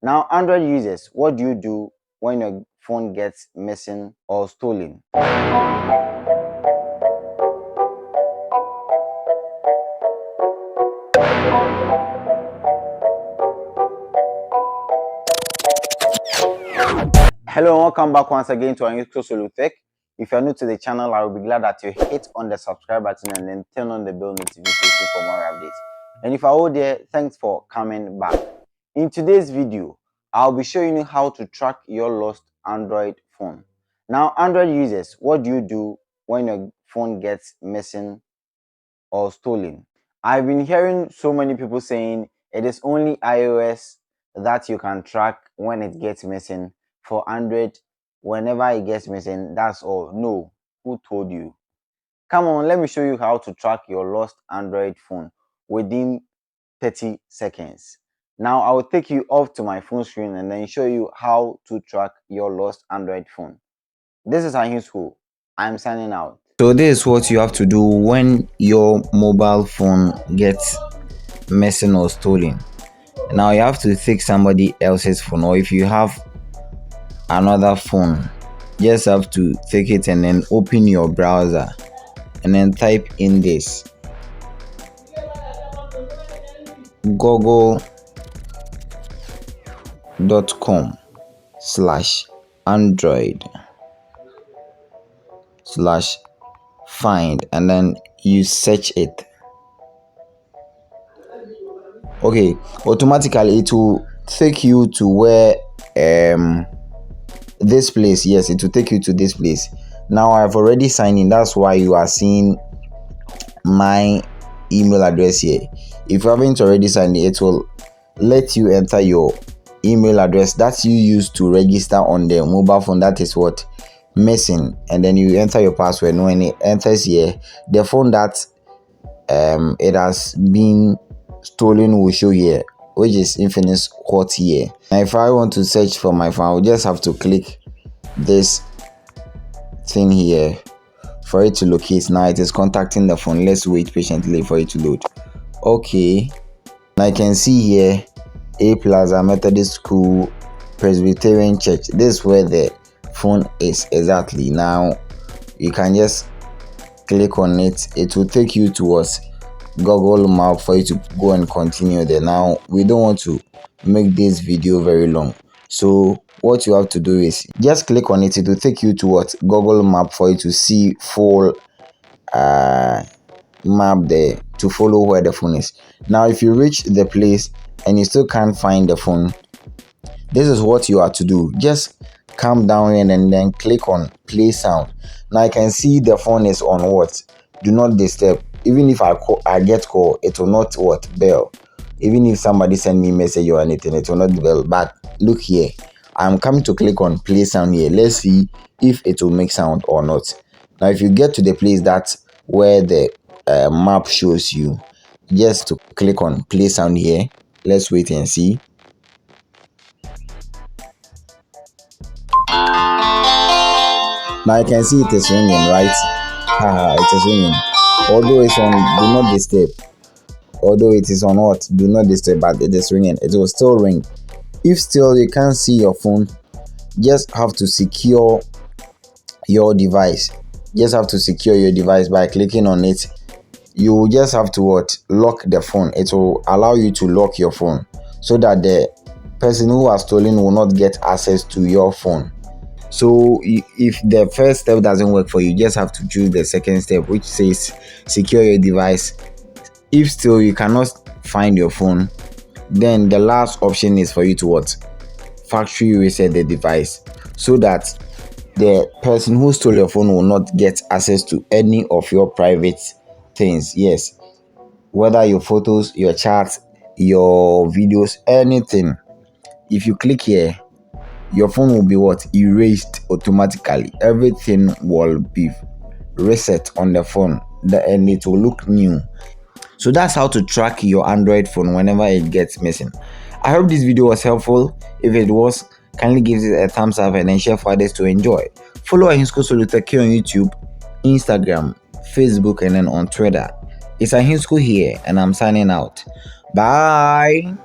Now, Android users, what do you do when your phone gets missing or stolen? Hello and welcome back once again to Angisko Solu Tech. If you're new to the channel, I will be glad that you hit on the subscribe button and then turn on the bell notification for more updates. And if you're all there, thanks for coming back. In today's video, I'll be showing you how to track your lost Android phone. Now, Android users, what do you do when your phone gets missing or stolen? I've been hearing so many people saying it is only iOS that you can track when it gets missing. For Android, whenever it gets missing, that's all. No, who told you? Come on, let me show you how to track your lost Android phone within 30 seconds. Now, I will take you off to my phone screen and then show you how to track your lost Android phone. This is Ahinsku. I'm signing out. So this is what you have to do when your mobile phone gets missing or stolen. Now you have to take somebody else's phone, or if you have another phone, just have to take it and then open your browser and then type in this google.com/android/find, and then you search it. Okay, automatically it will take you to where this place. Yes, it will take you to this place. Now I've already signed in, that's why you are seeing my email address here. If you haven't already signed in, it will let you enter your email address that you use to register on the mobile phone that is what missing, and then you enter your password. When it enters here, the phone that it has been stolen will show here, which is Infinix Hot here. Now if I want to search for my phone, I'll just have to click this thing here for it to locate. Now it is contacting the phone. Let's wait patiently for it to load. Okay, I can see here A Plaza Methodist School Presbyterian Church. This is where the phone is exactly. Now you can just click on it. It will take you towards Google Map for you to go and continue there. Now we don't want to make this video very long, so what you have to do is just click on it. It will take you towards Google Map for you to see full map there to follow where the phone is. Now if you reach the place and you still can't find the phone, this is what you have to do. Just come down here and then click on play sound. Now I can see the phone is on what, do not disturb. Even if I get call, it will not what, bell. Even if somebody send me message or anything, it will not bell. But look here, I'm coming to click on play sound here. Let's see if it will make sound or not. Now if you get to the place that's where the map shows you, just to click on play sound here. Let's wait and see. Now I can see it is ringing, right? It is ringing. Although it's on do not disturb. Although it is on what, do not disturb, but it is ringing. It will still ring. If still you can't see your phone, just have to secure your device. Just have to secure your device by clicking on it. You will just have to what, lock the phone. It will allow you to lock your phone so that the person who has stolen will not get access to your phone. So if the first step doesn't work for you, just have to choose the second step, which says secure your device. If still you cannot find your phone, then the last option is for you to what, factory reset the device, so that the person who stole your phone will not get access to any of your private things. Yes, whether your photos, your chats, your videos, anything. If you click here, your phone will be what, erased automatically. Everything will be reset on the phone, and it will look new. So that's how to track your Android phone whenever it gets missing. I hope this video was helpful. If it was, kindly give it a thumbs up and then share for others to enjoy. Follow Ahinsku Solu Tech on YouTube, Instagram, Facebook, and then on Twitter. It's Ahinsku here, and I'm signing out. Bye.